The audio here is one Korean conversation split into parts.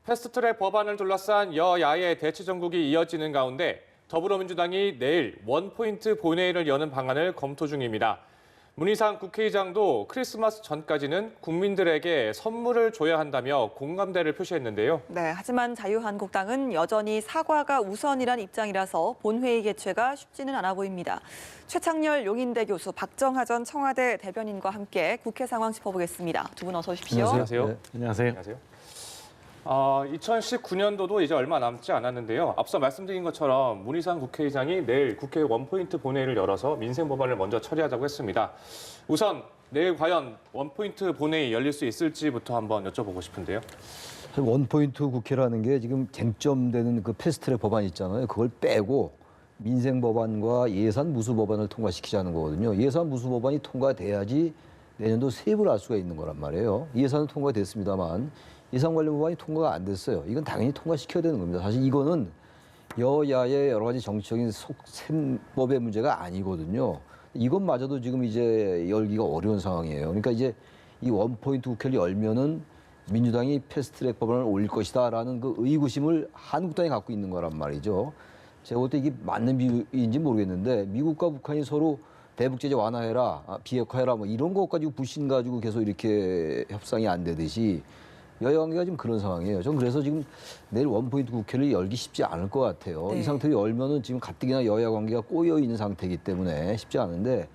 패스트트랙 법안을 둘러싼 여야의 대치 전국이 이어지는 가운데 더불어민주당이 내일 원포인트 본회의를 여는 방안을 검토 중입니다. 문희상 국회의장도 크리스마스 전까지는 국민들에게 선물을 줘야 한다며 공감대를 표시했는데요. 네, 하지만 자유한국당은 여전히 사과가 우선이란 입장이라서 본회의 개최가 쉽지는 않아 보입니다. 최창렬 용인대 교수, 박정하 전 청와대 대변인과 함께 국회 상황 짚어보겠습니다. 두 분 어서 오십시오. 안녕하세요. 네, 안녕하세요. 안녕하세요. 2019년도도 이제 얼마 남지 않았는데요. 앞서 말씀드린 것처럼 문희상 국회의장이 내일 국회 원포인트 본회의를 열어서 민생 법안을 먼저 처리하자고 했습니다. 우선 내일 과연 원포인트 본회의 열릴 수 있을지부터 한번 여쭤보고 싶은데요. 원포인트 국회라는 게 지금 쟁점되는 그 패스트트랙 법안 있잖아요. 그걸 빼고 민생 법안과 예산 무수 법안을 통과시키자는 거거든요. 예산 무수 법안이 통과돼야지 내년도 세부를 알 수가 있는 거란 말이에요. 예산은 통과됐습니다만 예산 관련 법안이 통과가 안 됐어요. 이건 당연히 통과시켜야 되는 겁니다. 사실 이거는 여야의 여러 가지 정치적인 속셈법의 문제가 아니거든요. 이것마저도 지금 이제 열기가 어려운 상황이에요. 그러니까 이제 이 원포인트 국회를 열면은 민주당이 패스트트랙 법안을 올릴 것이다라는 그 의구심을 한국당이 갖고 있는 거란 말이죠. 제가 볼 때 이게 맞는 비유인지 모르겠는데 미국과 북한이 서로 대북 제재 완화해라, 비핵화해라 뭐 이런 것 가지고 불신 가지고 계속 이렇게 협상이 안 되듯이 여야 관계가 지금 그런 상황이에요. 전 그래서 지금 내일 원포인트 국회를 열기 쉽지 않을 것 같아요. 네. 이 상태로 열면은 지금 가뜩이나 여야 관계가 꼬여 있는 상태이기 때문에 쉽지 않은데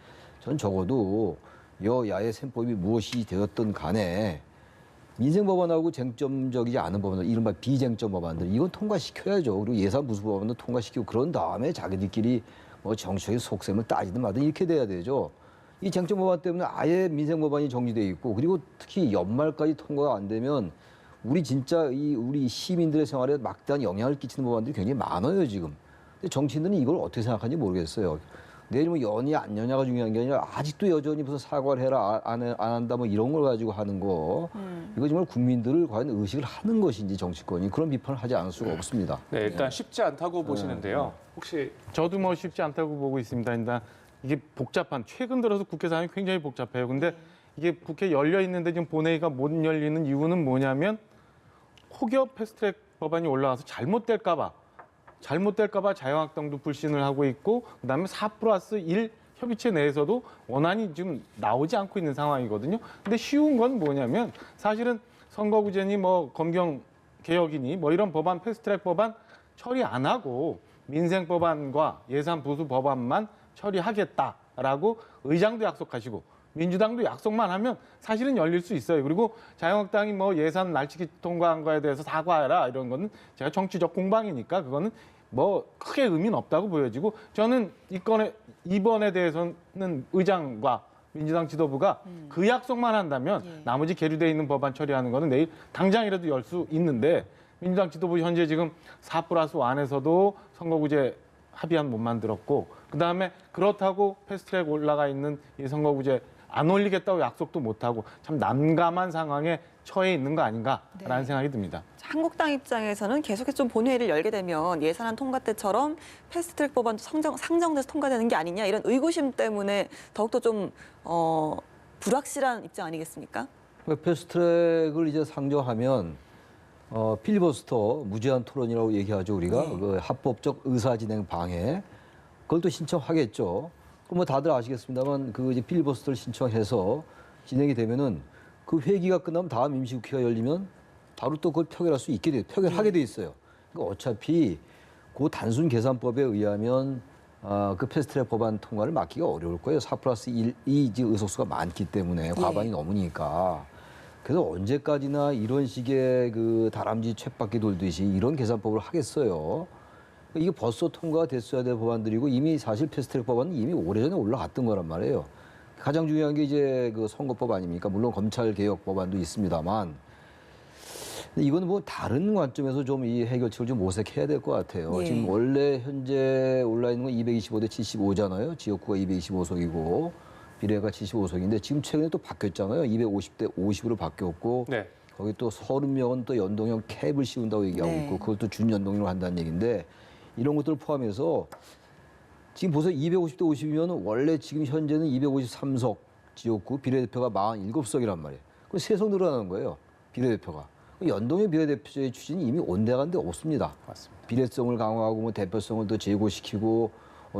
전 적어도 여야의 셈법이 무엇이 되었든 간에 민생 법안하고 쟁점적이지 않은 법안들, 이른바 비쟁점 법안들 이건 통과시켜야죠. 그리고 예산 무수 법안도 통과시키고 그런 다음에 자기들끼리 뭐 정치적인 속셈을 따지든 마든 이렇게 돼야 되죠. 이 쟁점 법안 때문에 아예 민생 법안이 정리돼 있고 그리고 특히 연말까지 통과가 안 되면 우리 진짜 우리 시민들의 생활에 막대한 영향을 끼치는 법안들이 굉장히 많아요 지금. 근데 정치인들은 이걸 어떻게 생각하는지 모르겠어요. 내일 뭐 연이 안 연야가 중요한 게 아니라 아직도 여전히 무슨 사과를 해라 안 한다 뭐 이런 걸 가지고 하는 거 이거 정말 국민들을 과연 의식을 하는 것인지 정치권이 그런 비판을 하지 않을 수가 없습니다. 네, 일단 쉽지 않다고 보시는데요. 혹시 저도 뭐 쉽지 않다고 보고 있습니다. 일단 이게 복잡한 최근 들어서 국회 상황이 굉장히 복잡해요. 근데 이게 국회 열려 있는데 지금 본회의가 못 열리는 이유는 뭐냐면 혹여 패스트트랙 법안이 올라와서 잘못될까 봐 자유한국당도 불신을 하고 있고 그다음에 4+1 협의체 내에서도 원안이 지금 나오지 않고 있는 상황이거든요. 근데 쉬운 건 뭐냐면 사실은 선거구제니 뭐 검경개혁이니 뭐 이런 법안 패스트트랙 법안 처리 안 하고 민생 법안과 예산 부수 법안만 처리하겠다라고 의장도 약속하시고 민주당도 약속만 하면 사실은 열릴 수 있어요. 그리고 자유한국당이 뭐 예산 날치기 통과한 거에 대해서 사과해라 이런 거는 제가 정치적 공방이니까 그거는 뭐 크게 의미는 없다고 보여지고 저는 이번에 대해서는 의장과 민주당 지도부가 그 약속만 한다면 나머지 계류되어 있는 법안 처리하는 거는 내일 당장이라도 열 수 있는데 민주당 지도부 현재 지금 4+1에서도 선거구제 합의안 못 만들었고 그다음에 그렇다고 패스트트랙 올라가 있는 이 선거구제 안 올리겠다고 약속도 못하고 참 난감한 상황에 처해 있는 거 아닌가라는 생각이 듭니다. 한국당 입장에서는 계속해서 좀 본회의를 열게 되면 예산안 통과 때처럼 패스트트랙 법안도 상정돼서 통과되는 게 아니냐 이런 의구심 때문에 더욱더 좀 불확실한 입장 아니겠습니까? 패스트트랙을 이제 상정하면 필리버스터 무제한 토론이라고 얘기하죠 우리가 그 합법적 의사진행 방해 그걸 또 신청하겠죠. 그럼 뭐 다들 아시겠습니다만 그 이제 필리버스터를 신청해서 진행이 되면은 그 회기가 끝나면 다음 임시국회가 열리면 바로 또 그걸 표결할 수 있게 돼 표결하게 돼 있어요. 그러니까 어차피 그 단순 계산법에 의하면 그 패스트트랙 법안 통과를 막기가 어려울 거예요. 4+1이 의석수가 많기 때문에 과반이 넘으니까. 그래서 언제까지나 이런 식의 그 다람쥐 쳇바퀴 돌듯이 이런 계산법을 하겠어요. 이게 벌써 통과가 됐어야 될 법안들이고 이미 사실 패스트트랙 법안은 이미 오래전에 올라갔던 거란 말이에요. 가장 중요한 게 이제 그 선거법 아닙니까? 물론 검찰 개혁 법안도 있습니다만 이건 뭐 다른 관점에서 좀 이 해결책을 좀 모색해야 될 것 같아요. 지금 원래 현재 올라 있는 건 225대 75잖아요. 지역구가 225석이고 비례가 75석인데 지금 최근에 또 바뀌었잖아요. 250대 50으로 바뀌었고 네. 거기 또 30명은 또 연동형 캡을 씌운다고 얘기하고 있고 그걸 또 준연동형으로 한다는 얘기인데 이런 것들을 포함해서 지금 보세요. 250대 50이면 원래 지금 현재는 253석 지역구 비례대표가 47석이란 말이에요. 그럼 3석 늘어나는 거예요. 비례대표가. 연동형 비례대표제의 추진이 이미 온데간데 없습니다. 맞습니다. 비례성을 강화하고 뭐 대표성을 더 제고시키고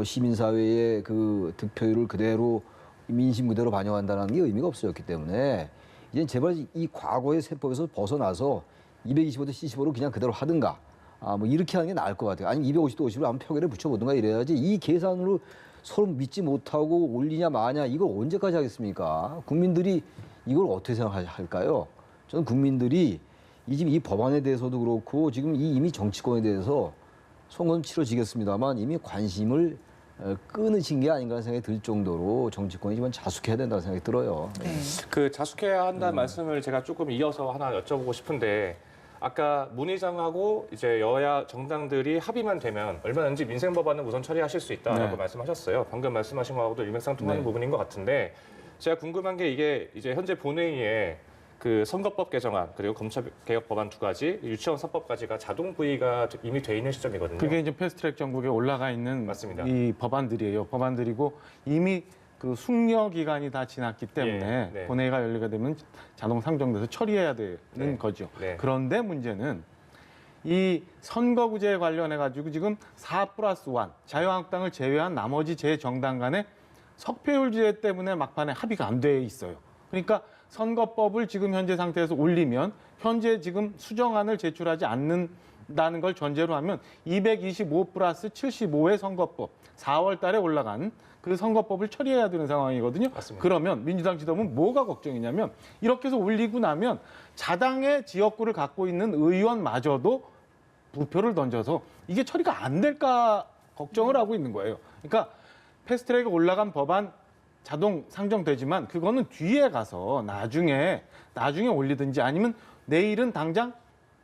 시민사회의 그 득표율을 그대로 민심 그대로 반영한다는 게 의미가 없어졌기 때문에 이제 제발 이 과거의 세법에서 벗어나서 225대 75로 그냥 그대로 하든가 뭐 이렇게 하는 게 나을 것 같아요. 아니 250대 50으로 한번 표결에 붙여보든가 이래야지 이 계산으로 서로 믿지 못하고 올리냐 마냐 이걸 언제까지 하겠습니까? 국민들이 이걸 어떻게 생각할까요? 저는 국민들이 지금 이 법안에 대해서도 그렇고 지금 이미 정치권에 대해서 선거는 치러지겠습니다만 이미 관심을 끊으신 게 아닌가 생각이 들 정도로 정치권이 좀 자숙해야 된다는 생각이 들어요. 네. 그 자숙해야 한다는 말씀을 제가 조금 이어서 하나 여쭤보고 싶은데 아까 문 의장하고 이제 여야 정당들이 합의만 되면 얼마든지 민생 법안은 우선 처리하실 수 있다라고 네. 말씀하셨어요. 방금 말씀하신 거하고도 일맥상통하는 네. 부분인 것 같은데 제가 궁금한 게 이게 이제 현재 본회의에 그 선거법 개정안 그리고 검찰개혁 법안 2가지, 유치원 3법까지가 자동 부의가 이미 돼 있는 시점이거든요. 그게 이제 패스트트랙 전국에 올라가 있는 맞습니다. 이 법안들이에요. 법안들이고 이미 그 숙려 기간이 다 지났기 때문에 네. 본회의가 열리게 되면 자동 상정돼서 처리해야 되는 네. 거죠. 네. 그런데 문제는 이 선거구제 관련해 가지고 지금 4+1 자유한국당을 제외한 나머지 제 정당 간의 석패율제 때문에 막판에 합의가 안 돼 있어요. 그러니까 선거법을 지금 현재 상태에서 올리면 현재 지금 수정안을 제출하지 않는다는 걸 전제로 하면 225+75의 선거법 4월 달에 올라간 그 선거법을 처리해야 되는 상황이거든요. 맞습니다. 그러면 민주당 지도부는 뭐가 걱정이냐면 이렇게 해서 올리고 나면 자당의 지역구를 갖고 있는 의원마저도 부표를 던져서 이게 처리가 안 될까 걱정을 하고 있는 거예요. 그러니까 패스트트랙에 올라간 법안 자동 상정되지만 그거는 뒤에 가서 나중에 올리든지 아니면 내일은 당장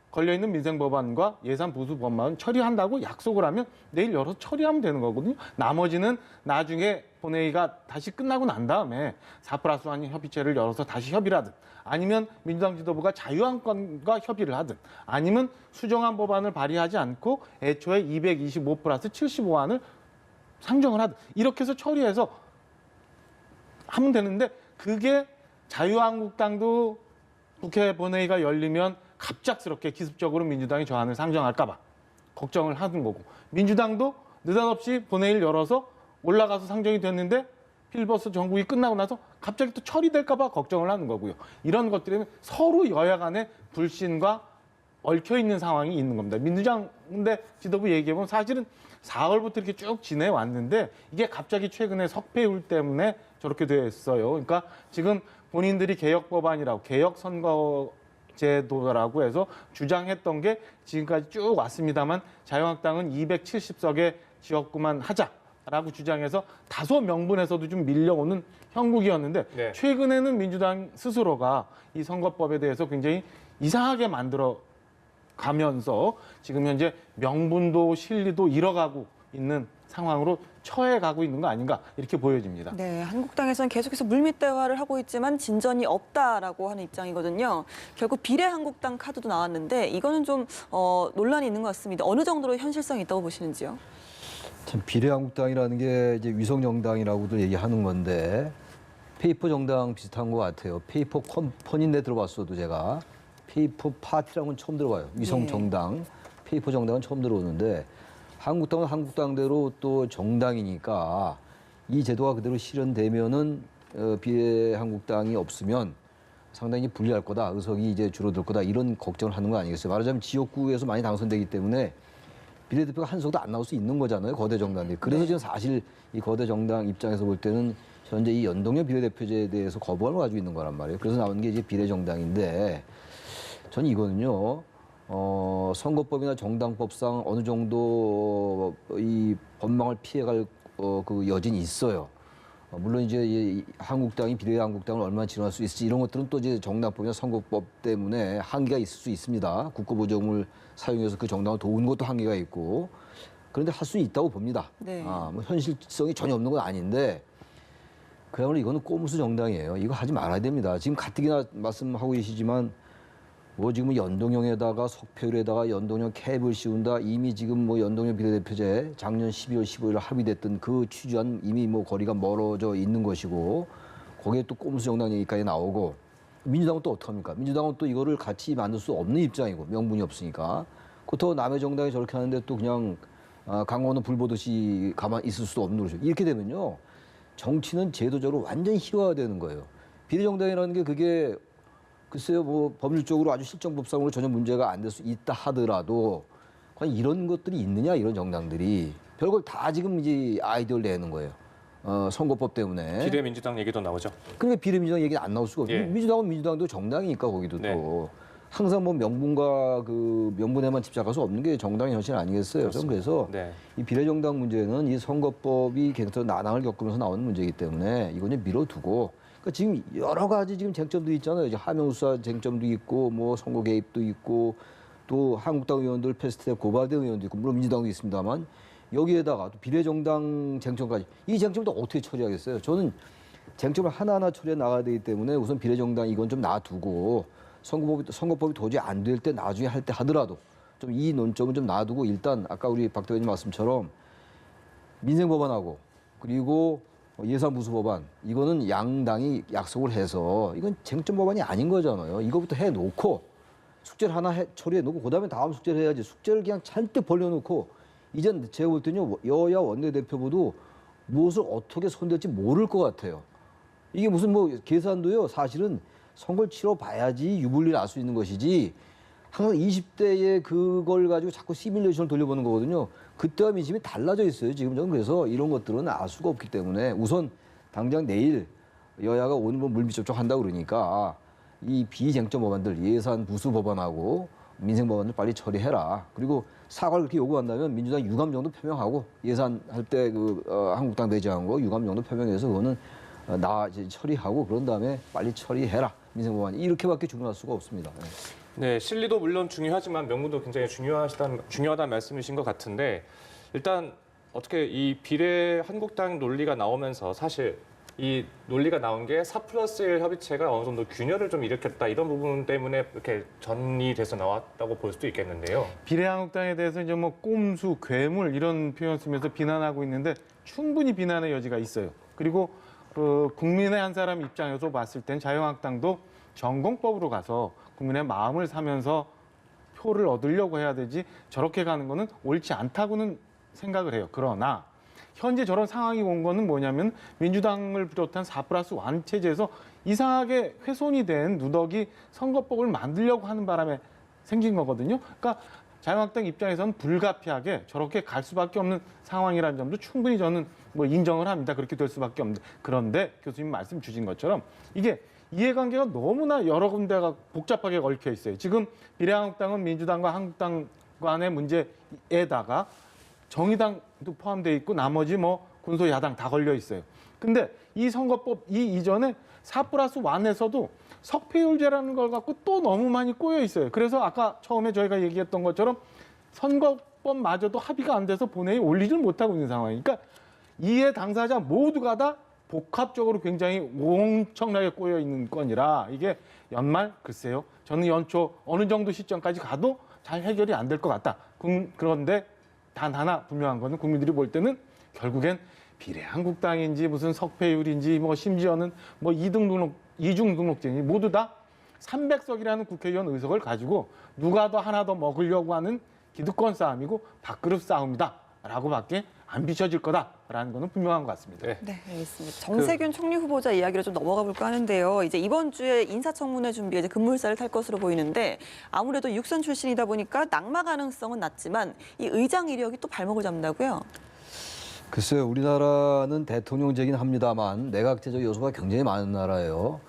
걸려있는 민생법안과 예산 보수 법안은 처리한다고 약속을 하면 내일 열어서 처리하면 되는 거거든요. 나머지는 나중에 본회의가 다시 끝나고 난 다음에 4+1 협의체를 열어서 다시 협의를 하든 아니면 민주당 지도부가 자유한국당과 협의를 하든 아니면 수정안 법안을 발의하지 않고 애초에 225+75안을 상정을 하든 이렇게 해서 처리해서 하면 되는데 그게 자유한국당도 국회 본회의가 열리면 갑작스럽게 기습적으로 민주당이 저안을 상정할까 봐 걱정을 하는 거고 민주당도 느닷없이 본회의를 열어서 올라가서 상정이 됐는데 필리버스터 전국이 끝나고 나서 갑자기 또 처리될까 봐 걱정을 하는 거고요. 이런 것들은 서로 여야 간의 불신과 얽혀 있는 상황이 있는 겁니다. 민주당 근데 지도부 얘기해 보면 사실은 4월부터 이렇게 쭉 지내왔는데 이게 갑자기 최근에 석패율 때문에 저렇게 됐어요. 그러니까 지금 본인들이 개혁 법안이라고 개혁 선거 제도라고 해서 주장했던 게 지금까지 쭉 왔습니다만 자유한국당은 270석의 지역구만 하자라고 주장해서 다소 명분에서도 좀 밀려오는 형국이었는데 네. 최근에는 민주당 스스로가 이 선거법에 대해서 굉장히 이상하게 만들어 가면서 지금 현재 명분도 실리도 잃어가고 있는 상황으로 처해가고 있는 거 아닌가 이렇게 보여집니다. 네, 한국당에서는 계속해서 물밑 대화를 하고 있지만 진전이 없다라고 하는 입장이거든요. 결국 비례한국당 카드도 나왔는데 이거는 좀 논란이 있는 것 같습니다. 어느 정도로 현실성이 있다고 보시는지요? 참 비례한국당이라는 게 이제 위성 정당이라고도 얘기하는 건데 페이퍼 정당 비슷한 것 같아요. 페이퍼 컴퍼니인데 들어봤어도 제가 페이퍼 파티라는 건 처음 들어봐요. 위성 정당, 페이퍼 정당은 처음 들어오는데 한국당은 한국당대로 또 정당이니까 이 제도가 그대로 실현되면은 비례한국당이 없으면 상당히 불리할 거다, 의석이 이제 줄어들 거다 이런 걱정을 하는 거 아니겠어요? 말하자면 지역구에서 많이 당선되기 때문에 비례대표가 한 석도 안 나올 수 있는 거잖아요, 거대 정당들이. 그래서 지금 사실 이 거대 정당 입장에서 볼 때는 현재 이 연동형 비례대표제에 대해서 거부감을 가지고 있는 거란 말이에요. 그래서 나오는 게 이제 비례정당인데 저는 이거는요. 선거법이나 정당법상 어느 정도 이 법망을 피해갈 그 여진이 있어요. 물론 이제 이 한국당이 비례한국당을 얼마나 지원할 수 있을지 이런 것들은 또 이제 정당법이나 선거법 때문에 한계가 있을 수 있습니다. 국고보정을 사용해서 그 정당을 도우는 것도 한계가 있고 그런데 할 수 있다고 봅니다. 네. 뭐 현실성이 전혀 없는 건 아닌데 그야말로 이거는 꼼수 정당이에요. 이거 하지 말아야 됩니다. 지금 가뜩이나 말씀하고 계시지만 뭐 지금 연동형에다가 석패율에다가 연동형 캡을 씌운다. 이미 지금 뭐 연동형 비례대표제 작년 12월 15일 합의됐던 그 취지와는 이미 뭐 거리가 멀어져 있는 것이고 거기에 또 꼼수 정당 얘기까지 나오고 민주당은 또 어떡합니까? 민주당은 또 이거를 같이 만들 수 없는 입장이고 명분이 없으니까. 그렇다고 남의 정당이 저렇게 하는데 또 그냥 강원은 불 보듯이 가만히 있을 수도 없는 거죠. 이렇게 되면요. 정치는 제도적으로 완전히 희화화되는 거예요. 비례정당이라는 게 그게 글쎄요, 뭐 법률적으로 아주 실정법상으로 전혀 문제가 안 될 수 있다 하더라도 과연 이런 것들이 있느냐 이런 정당들이 별걸 다 지금 이제 아이디어를 내는 거예요. 선거법 때문에. 비례민주당 얘기도 나오죠. 그러니까 비례민주당 얘기는 안 나올 수가 없고 예. 민주당은 민주당도 정당이니까 거기도 네. 또 항상 뭐 명분과 그 명분에만 집착할 수 없는 게 정당의 현실 아니겠어요. 저는 그래서 네. 이 비례정당 문제는 이 선거법이 계속 난항을 겪으면서 나오는 문제이기 때문에 이건 이제 밀어두고 그러니까 지금 여러 가지 지금 쟁점도 있잖아요. 이제 하명수사 쟁점도 있고 뭐 선거 개입도 있고 또 한국당 의원들 패스트트랙 고발된 의원도 있고 물론 민주당도 있습니다만 여기에다가 또 비례정당 쟁점까지 이 쟁점도 어떻게 처리하겠어요? 저는 쟁점을 하나하나 처리해 나가야 되기 때문에 우선 비례정당 이건 좀 놔두고 선거법이 도저히 안 될 때 나중에 할 때 하더라도 좀 이 논점은 좀 놔두고 일단 아까 우리 박 대표님 말씀처럼 민생법안하고 그리고 예산부수법안 이거는 양당이 약속을 해서 이건 쟁점 법안이 아닌 거잖아요. 이거부터 해놓고 숙제를 하나 처리해놓고 그다음에 다음 숙제를 해야지 숙제를 그냥 잔뜩 벌려놓고 이젠 제가 볼 때는요 여야 원내대표부도 무엇을 어떻게 손댈지 모를 것 같아요. 이게 무슨 뭐 계산도요 사실은 선거를 치러봐야지 유불리를 알 수 있는 것이지 항상 20대에 그걸 가지고 자꾸 시뮬레이션을 돌려보는 거거든요. 그때와 민심이 달라져 있어요. 지금 저는 그래서 이런 것들은 알 수가 없기 때문에 우선 당장 내일 여야가 오늘 뭐 물밑접촉 한다고 그러니까 이 비쟁점 법안들 예산 부수 법안하고 민생 법안을 빨리 처리해라. 그리고 사과를 그렇게 요구한다면 민주당 유감 정도 표명하고 예산할 때 한국당 배제한 거 유감 정도 표명해서 그거는 이제 처리하고 그런 다음에 빨리 처리해라. 민생 법안 이렇게밖에 주문할 수가 없습니다. 네, 실리도 물론 중요하지만 명분도 굉장히 중요하다는 말씀이신 것 같은데 일단 어떻게 이 비례 한국당 논리가 나오면서 사실 이 논리가 나온 게 4+1 협의체가 어느 정도 균열을 좀 일으켰다 이런 부분 때문에 이렇게 전이돼서 나왔다고 볼 수도 있겠는데요. 비례한국당에 대해서 이제 뭐 꼼수, 괴물 이런 표현 쓰면서 비난하고 있는데 충분히 비난의 여지가 있어요. 그리고 국민의 한 사람 입장에서 봤을 땐 자유한국당도 전공법으로 가서 국민의 마음을 사면서 표를 얻으려고 해야 되지 저렇게 가는 거는 옳지 않다고는 생각을 해요. 그러나 현재 저런 상황이 온 거는 뭐냐면 민주당을 비롯한 4+1 체제에서 이상하게 훼손이 된 누더기 선거법을 만들려고 하는 바람에 생긴 거거든요. 그러니까 자유한국당 입장에서는 불가피하게 저렇게 갈 수밖에 없는 상황이라는 점도 충분히 저는 뭐 인정을 합니다. 그렇게 될 수밖에 없는데 그런데 교수님 말씀 주신 것처럼 이게 이해관계가 너무나 여러 군데가 복잡하게 얽혀 있어요. 지금 비례한국당은 민주당과 한국당 간의 문제에다가 정의당도 포함되어 있고 나머지 뭐 군소 야당 다 걸려 있어요. 근데 이 선거법 이전에 4+1에서도 석패율제라는 걸 갖고 또 너무 많이 꼬여 있어요. 그래서 아까 처음에 저희가 얘기했던 것처럼 선거법마저도 합의가 안 돼서 본회의에 올리질 못하고 있는 상황이니까 이해 당사자 모두가 다 복합적으로 굉장히 엄청나게 꼬여 있는 건이라 이게 연말 글쎄요. 저는 연초 어느 정도 시점까지 가도 잘 해결이 안 될 것 같다. 그런데 단 하나 분명한 거는 국민들이 볼 때는 결국엔 비례한국당인지 무슨 석패율인지 뭐 심지어는 뭐 이중 등록제인지 모두 다 300석이라는 국회의원 의석을 가지고 누가 더 하나 더 먹으려고 하는 기득권 싸움이고 밥그릇 싸움이다라고밖에 안 비춰질 거다라는 거는 분명한 것 같습니다. 네, 알겠습니다. 정세균 총리 후보자 이야기로 좀 넘어가 볼까 하는데요. 이제 이번 주에 인사청문회 준비에 이제 급물살을 탈 것으로 보이는데 아무래도 육선 출신이다 보니까 낙마 가능성은 낮지만 이 의장 이력이 또 발목을 잡는다고요? 글쎄요, 우리나라는 대통령제긴 합니다만 내각제적 요소가 굉장히 많은 나라예요.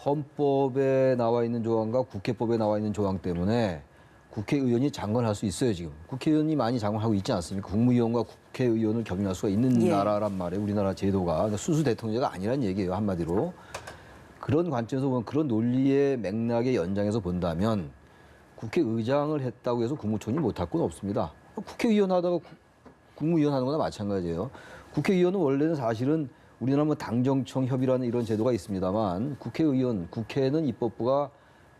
헌법에 나와 있는 조항과 국회법에 나와 있는 조항 때문에 국회의원이 장관할 수 있어요, 지금. 국회의원이 많이 장관하고 있지 않습니까? 국무위원과 국회의원을 겸임할 수가 있는 나라란 말이에요, 우리나라 제도가. 그러니까 순수 대통령제가 아니란 얘기예요, 한마디로. 그런 관점에서 보면 그런 논리의 맥락의 연장에서 본다면 국회의장을 했다고 해서 국무총리 못할 건 없습니다. 국회의원 하다가 국무위원 하는 거나 마찬가지예요. 국회의원은 원래는 사실은 우리나라 뭐 당정청 협의라는 이런 제도가 있습니다만 국회는 입법부가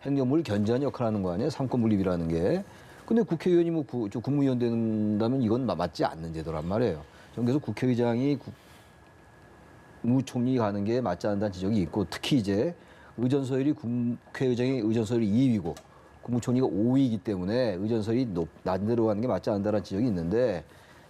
행정부를 견제하는 역할을 하는 거 아니에요? 삼권 분립이라는 게. 근데 국회의원이 뭐 국무위원 된다면 이건 맞지 않는 제도란 말이에요. 저는 그래서 국회의장이 국무총리 가는 게 맞지 않는다는 지적이 있고 특히 이제 의전서열이 국회의장의 의전서열이 2위고 국무총리가 5위이기 때문에 의전서열이 낮은 가는 게 맞지 않는다는 지적이 있는데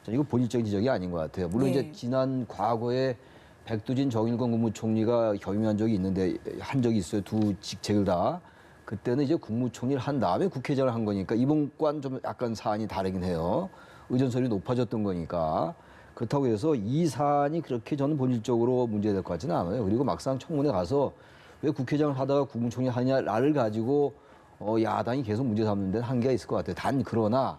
저는 이거 본질적인 지적이 아닌 것 같아요. 물론 네. 이제 지난 과거에 백두진 정일권 국무총리가 겸임한 적이 있는데 한 적이 있어요. 두 직책을 다. 그때는 이제 국무총리를 한 다음에 국회의장을 한 거니까 이번과는 좀 약간 사안이 다르긴 해요. 의전설이 높아졌던 거니까. 그렇다고 해서 이 사안이 그렇게 저는 본질적으로 문제될 것 같지는 않아요. 그리고 막상 청문회 가서 왜 국회의장을 하다가 국무총리 하냐를 가지고 야당이 계속 문제 삼는 데는 한계가 있을 것 같아요. 단 그러나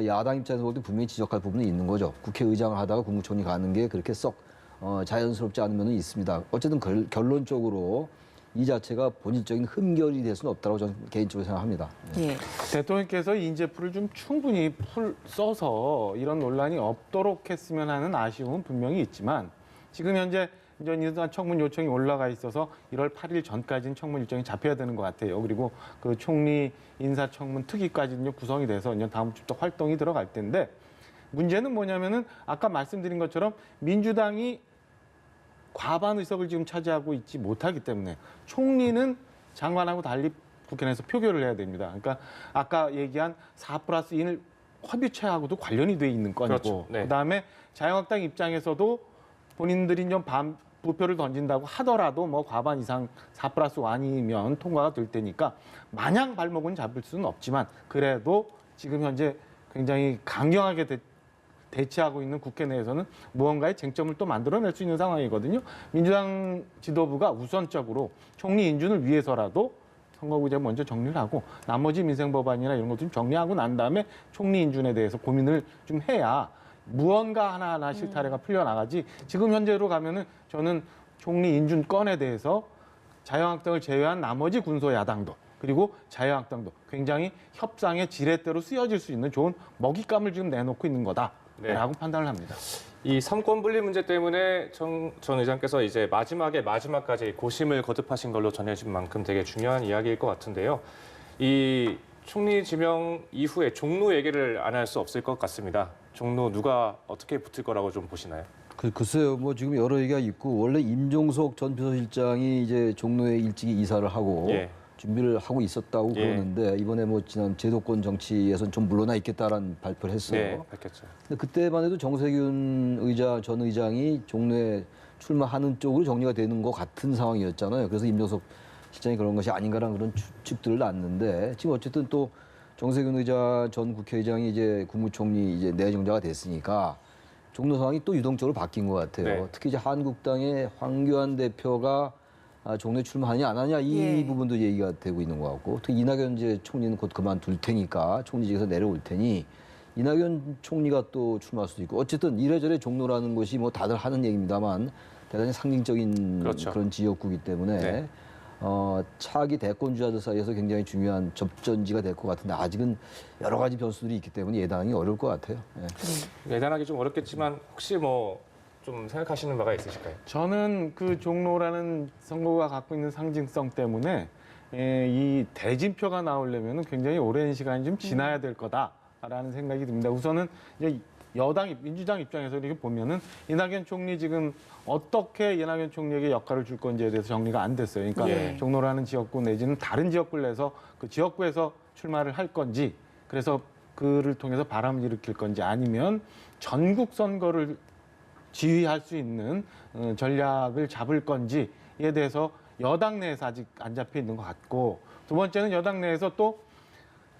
야당 입장에서 볼 때 분명히 지적할 부분은 있는 거죠. 국회의장을 하다가 국무총리 가는 게 그렇게 썩 자연스럽지 않은 면은 있습니다. 어쨌든 결론적으로 이 자체가 본질적인 흠결이 될 수는 없다고 저는 개인적으로 생각합니다. 예. 대통령께서 인재풀을 좀 충분히 써서 이런 논란이 없도록 했으면 하는 아쉬움은 분명히 있지만 지금 현재 일단 청문 요청이 올라가 있어서 1월 8일 전까지는 청문 일정이 잡혀야 되는 것 같아요. 그리고 그 총리 인사청문 특위까지는 구성이 돼서 이제 다음 주부터 활동이 들어갈 텐데 문제는 뭐냐면은 아까 말씀드린 것처럼 민주당이 과반 의석을 지금 차지하고 있지 못하기 때문에 총리는 장관하고 달리 국회 내에서 표결을 해야 됩니다. 그러니까 아까 얘기한 4+1 협의체하고도 관련이 돼 있는 건이고 그렇죠. 네. 그다음에 자유한국당 입장에서도 본인들이 좀 부표를 던진다고 하더라도 뭐 과반 이상 4+1이면 통과가 될 테니까 마냥 발목은 잡을 수는 없지만 그래도 지금 현재 굉장히 강경하게 대치하고 있는 국회 내에서는 무언가의 쟁점을 또 만들어낼 수 있는 상황이거든요. 민주당 지도부가 우선적으로 총리 인준을 위해서라도 선거구제 먼저 정리를 하고 나머지 민생 법안이나 이런 것도 좀 정리하고 난 다음에 총리 인준에 대해서 고민을 좀 해야 무언가 하나하나 실타래가 풀려나가지 지금 현재로 가면은 저는 총리 인준 건에 대해서 자유한국당을 제외한 나머지 군소야당도 그리고 자유한국당도 굉장히 협상의 지렛대로 쓰여질 수 있는 좋은 먹잇감을 지금 내놓고 있는 거다라고 네. 판단을 합니다. 이 삼권 분리 문제 때문에 전 의장께서 이제 마지막까지 고심을 거듭하신 걸로 전해진 만큼 되게 중요한 이야기일 것 같은데요. 이 총리 지명 이후에 종로 얘기를 안 할 수 없을 것 같습니다. 종로 누가 어떻게 붙을 거라고 좀 보시나요? 글쎄요, 뭐 지금 여러 얘기가 있고 원래 임종석 전 비서실장이 이제 종로에 일찍이 이사를 하고 예. 준비를 하고 있었다고 예. 그러는데 이번에 뭐 지난 제도권 정치에선 좀 물러나 있겠다라는 발표를 했어요. 네, 밝혔죠. 근데 그때만 해도 정세균 전 의장이 종로에 출마하는 쪽으로 정리가 되는 것 같은 상황이었잖아요. 그래서 임종석 실장이 그런 것이 아닌가라는 그런 추측들을 낳는데 지금 어쨌든 또 정세균 의장 전 국회의장이 이제 국무총리 이제 내정자가 됐으니까 종로 상황이 또 유동적으로 바뀐 것 같아요. 네. 특히 이제 한국당의 황교안 대표가 종로에 출마하냐 안 하냐 이 예. 부분도 얘기가 되고 있는 것 같고 특히 이낙연 이제 총리는 곧 그만둘 테니까 총리직에서 내려올 테니 이낙연 총리가 또 출마할 수도 있고 어쨌든 이래저래 종로라는 것이 뭐 다들 하는 얘기입니다만 대단히 상징적인 그렇죠. 그런 지역구이기 때문에 네. 차기 대권주자들 사이에서 굉장히 중요한 접전지가 될 것 같은데 아직은 여러 가지 변수들이 있기 때문에 예단하기 어려울 것 같아요. 예. 예단하기 좀 어렵겠지만 혹시 뭐 좀 생각하시는 바가 있으실까요? 저는 그 종로라는 선거가 갖고 있는 상징성 때문에 이 대진표가 나오려면 굉장히 오랜 시간이 좀 지나야 될 거다라는 생각이 듭니다. 우선은 이제 민주당 입장에서 이렇게 보면은 이낙연 총리 지금 어떻게 이낙연 총리에게 역할을 줄 건지에 대해서 정리가 안 됐어요. 그러니까 예. 종로라는 지역구 내지는 다른 지역구를 내서 그 지역구에서 출마를 할 건지 그래서 그를 통해서 바람을 일으킬 건지 아니면 전국 선거를 지휘할 수 있는 전략을 잡을 건지에 대해서 여당 내에서 아직 안 잡혀 있는 것 같고 두 번째는 여당 내에서 또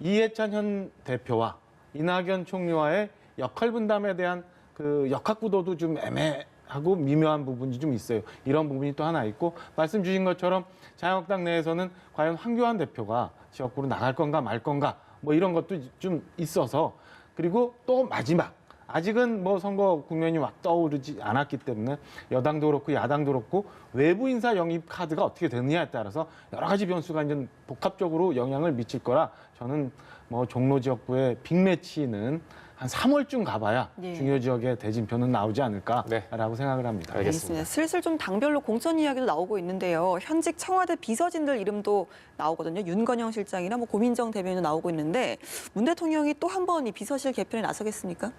이해찬 현 대표와 이낙연 총리와의 역할 분담에 대한 그 역학 구도도 좀 애매하고 미묘한 부분이 좀 있어요. 이런 부분이 또 하나 있고 말씀 주신 것처럼 자유한국당 내에서는 과연 황교안 대표가 지역구로 나갈 건가 말 건가 뭐 이런 것도 좀 있어서 그리고 또 마지막 아직은 뭐 선거 국면이 막 떠오르지 않았기 때문에 여당도 그렇고 야당도 그렇고 외부 인사 영입 카드가 어떻게 되느냐에 따라서 여러 가지 변수가 이제 복합적으로 영향을 미칠 거라 저는 뭐 종로 지역구의 빅매치는 한 3월쯤 가봐야 예. 중요 지역의 대진표는 나오지 않을까라고 네. 생각을 합니다. 알겠습니다. 슬슬 좀 당별로 공천 이야기도 나오고 있는데요. 현직 청와대 비서진들 이름도 나오거든요. 윤건영 실장이나 뭐 고민정 대변인도 나오고 있는데 문 대통령이 또 한 번 이 비서실 개편에 나서겠습니까?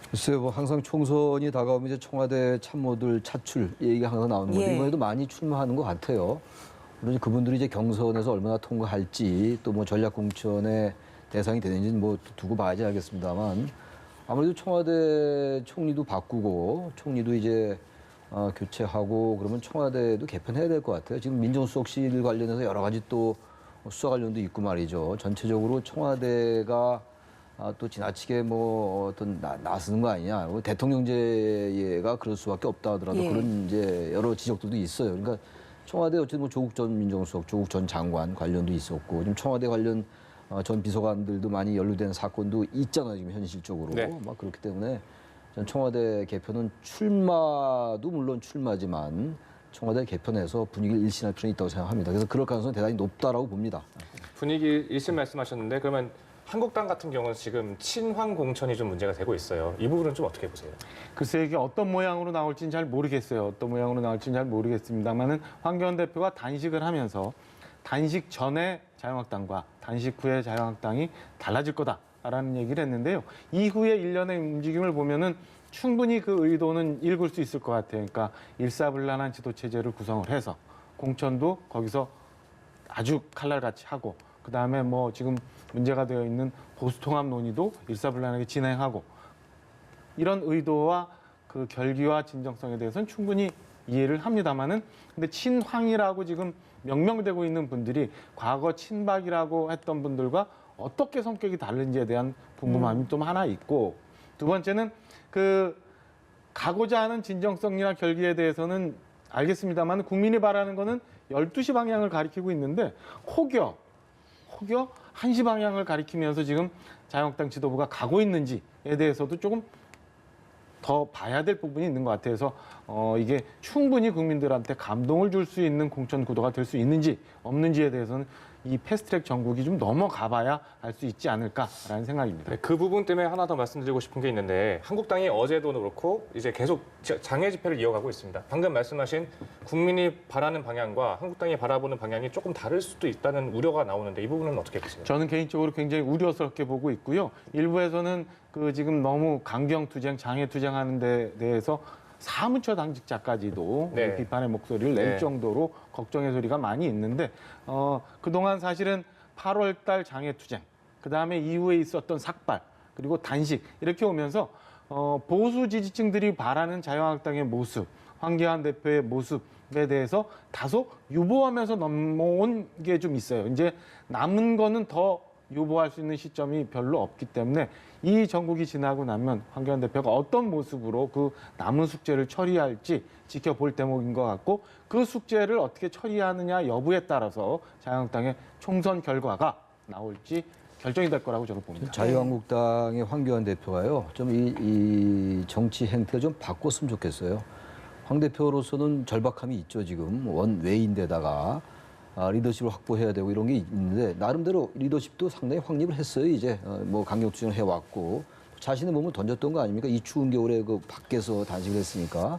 글쎄요, 뭐 항상 총선이 다가오면 이제 청와대 참모들 차출 얘기가 항상 나오는 건데 예. 이번에도 많이 출마하는 것 같아요. 물론 그분들이 이제 경선에서 얼마나 통과할지 또 뭐 전략 공천의 대상이 되는지는 뭐 두고 봐야지 알겠습니다만 아무래도 청와대 총리도 바꾸고 총리도 이제 교체하고 그러면 청와대도 개편해야 될 것 같아요. 지금 민정수석실 관련해서 여러 가지 또 수사 관련도 있고 말이죠. 전체적으로 청와대가 또 지나치게 뭐 어떤 나서는 거 아니냐. 뭐 대통령제가 그럴 수밖에 없다 하더라도 예. 그런 이제 여러 지적들도 있어요. 그러니까 청와대 어쨌든 뭐 조국 전 민정수석, 조국 전 장관 관련도 있었고 지금 청와대 관련 전 비서관들도 많이 연루된 사건도 있잖아요. 지금 현실적으로. 네. 막 그렇기 때문에 전 청와대 개편은 출마도 물론 출마지만 청와대 개편에서 분위기를 일신할 필요는 있다고 생각합니다. 그래서 그럴 가능성이 대단히 높다라고 봅니다. 분위기 일신 말씀하셨는데 그러면 한국당 같은 경우는 지금 친황 공천이 좀 문제가 되고 있어요. 이 부분은 좀 어떻게 보세요? 글쎄 이게 어떤 모양으로 나올지는 잘 모르겠어요. 어떤 모양으로 나올지는 잘 모르겠습니다만은 황교안 대표가 단식을 하면서 단식 전에 자유한국당과 단식 후에 자유한국당이 달라질 거다라는 얘기를 했는데요. 이후에 일련의 움직임을 보면은 충분히 그 의도는 읽을 수 있을 것 같아요. 그러니까 일사불란한 지도 체제를 구성을 해서 공천도 거기서 아주 칼날같이 하고 그다음에 뭐 지금 문제가 되어 있는 보수 통합 논의도 일사불란하게 진행하고 이런 의도와 그 결기와 진정성에 대해서는 충분히 이해를 합니다만은 근데 친황이라고 지금 명명되고 있는 분들이 과거 친박이라고 했던 분들과 어떻게 성격이 다른지에 대한 궁금함이 좀 하나 있고 두 번째는 그 가고자 하는 진정성이나 결기에 대해서는 알겠습니다만 국민이 바라는 거는 12시 방향을 가리키고 있는데 혹여 1시 방향을 가리키면서 지금 자유한국당 지도부가 가고 있는지에 대해서도 조금 더 봐야 될 부분이 있는 것 같아서 이게 충분히 국민들한테 감동을 줄 수 있는 공천 구도가 될 수 있는지 없는지에 대해서는 이 패스트트랙 전국이 좀 넘어가봐야 알 수 있지 않을까라는 생각입니다. 네, 그 부분 때문에 하나 더 말씀드리고 싶은 게 있는데 한국당이 어제도 그렇고 이제 계속 장애 집회를 이어가고 있습니다. 방금 말씀하신 국민이 바라는 방향과 한국당이 바라보는 방향이 조금 다를 수도 있다는 우려가 나오는데 이 부분은 어떻게 보세요? 저는 개인적으로 굉장히 우려스럽게 보고 있고요. 일부에서는 그 지금 너무 강경투쟁, 장애투쟁하는 데 대해서 사무처 당직자까지도 네. 비판의 목소리를 낼 네. 정도로 걱정의 소리가 많이 있는데 그동안 사실은 8월 달 장애투쟁, 그다음에 이후에 있었던 삭발, 그리고 단식 이렇게 오면서 보수 지지층들이 바라는 자유한국당의 모습, 황교안 대표의 모습에 대해서 다소 유보하면서 넘어온 게 좀 있어요. 이제 남은 거는 더 유보할 수 있는 시점이 별로 없기 때문에 이 정국이 지나고 나면 황교안 대표가 어떤 모습으로 그 남은 숙제를 처리할지 지켜볼 대목인 것 같고 그 숙제를 어떻게 처리하느냐 여부에 따라서 자유한국당의 총선 결과가 나올지 결정이 될 거라고 저는 봅니다. 자유한국당의 황교안 대표가요, 좀 이 정치 행태 좀 바꿨으면 좋겠어요. 황 대표로서는 절박함이 있죠, 지금. 원외인데다가 리더십을 확보해야 되고 이런 게 있는데, 나름대로 리더십도 상당히 확립을 했어요, 이제. 뭐 강경투쟁을 해왔고, 자신의 몸을 던졌던 거 아닙니까? 이 추운 겨울에 그 밖에서 단식을 했으니까.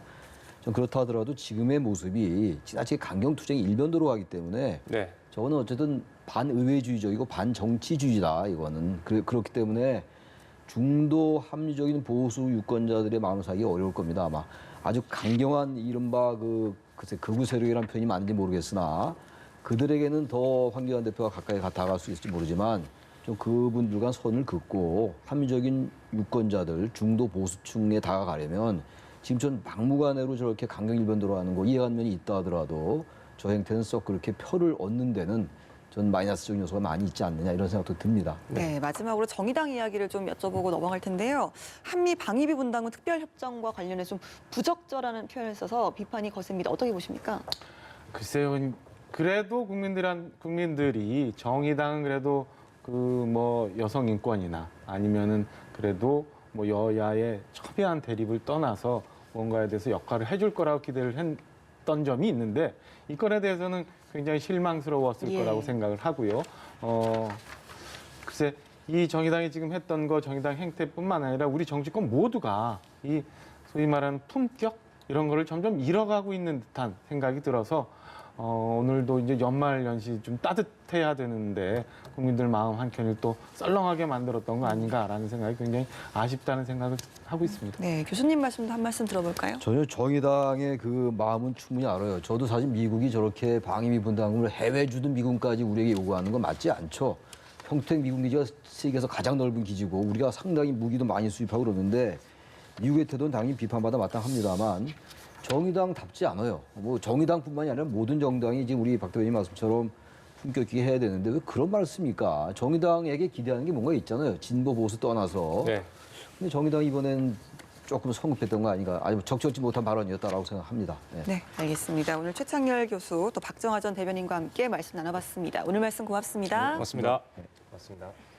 좀 그렇다 하더라도 지금의 모습이 지나치게 강경투쟁이 일변도로 가기 때문에 네. 저거는 어쨌든 반의회주의적이고 반정치주의다, 이거는. 그렇기 때문에 중도 합리적인 보수 유권자들의 마음을 사기 어려울 겁니다, 아마. 아주 강경한 이른바 글쎄 극우 세력이라는 표현이 맞는지 모르겠으나 그들에게는 더 황교안 대표가 가까이 다가갈 수 있을지 모르지만 좀 그분들과 선을 긋고 합리적인 유권자들, 중도 보수층에 다가가려면 지금 전 막무가내로 저렇게 강경 일변도로 하는 거 이해하는 면이 있다 하더라도 저 행태는 썩 그렇게 표를 얻는 데는 전 마이너스적인 요소가 많이 있지 않느냐 이런 생각도 듭니다. 네, 마지막으로 정의당 이야기를 좀 여쭤보고 넘어갈 텐데요. 한미 방위비 분담금 특별협정과 관련해 좀 부적절하는 표현을 써서 비판이 거셉니다. 어떻게 보십니까? 글쎄요, 그래도 국민들이 정의당은 그래도 그 뭐 여성 인권이나 아니면은 그래도 뭐 여야의 첨예한 대립을 떠나서 뭔가에 대해서 역할을 해줄 거라고 기대를 했던 점이 있는데 이 건에 대해서는 굉장히 실망스러웠을 예. 거라고 생각을 하고요. 글쎄 이 정의당이 지금 했던 거 정의당 행태뿐만 아니라 우리 정치권 모두가 이 소위 말하는 품격 이런 거를 점점 잃어가고 있는 듯한 생각이 들어서 오늘도 이제 연말 연시 좀 따뜻해야 되는데 국민들 마음 한켠을 또 썰렁하게 만들었던 거 아닌가라는 생각이 굉장히 아쉽다는 생각을 하고 있습니다. 네, 교수님 말씀도 한 말씀 들어볼까요? 전혀 정의당의 그 마음은 충분히 알아요. 저도 사실 미국이 저렇게 방위비 분담금을 해외 주둔 미군까지 우리에게 요구하는 건 맞지 않죠. 평택 미군 기지가 세계에서 가장 넓은 기지고 우리가 상당히 무기도 많이 수입하고 그러는데 미국의 태도는 당연히 비판받아 마땅합니다만 정의당답지 않아요. 뭐 정의당뿐만이 아니라 모든 정당이 지금 우리 박 대표님 말씀처럼 품격 있게 해야 되는데 왜 그런 말을 씁니까? 정의당에게 기대하는 게 뭔가 있잖아요. 진보 보수 떠나서. 네. 근데 정의당이 이번엔 조금 성급했던 거 아닌가, 아니면 적절치 못한 발언이었다라고 생각합니다. 네. 네, 알겠습니다. 오늘 최창렬 교수 또 박정하 전 대변인과 함께 말씀 나눠봤습니다. 오늘 말씀 고맙습니다. 고맙습니다. 고맙습니다.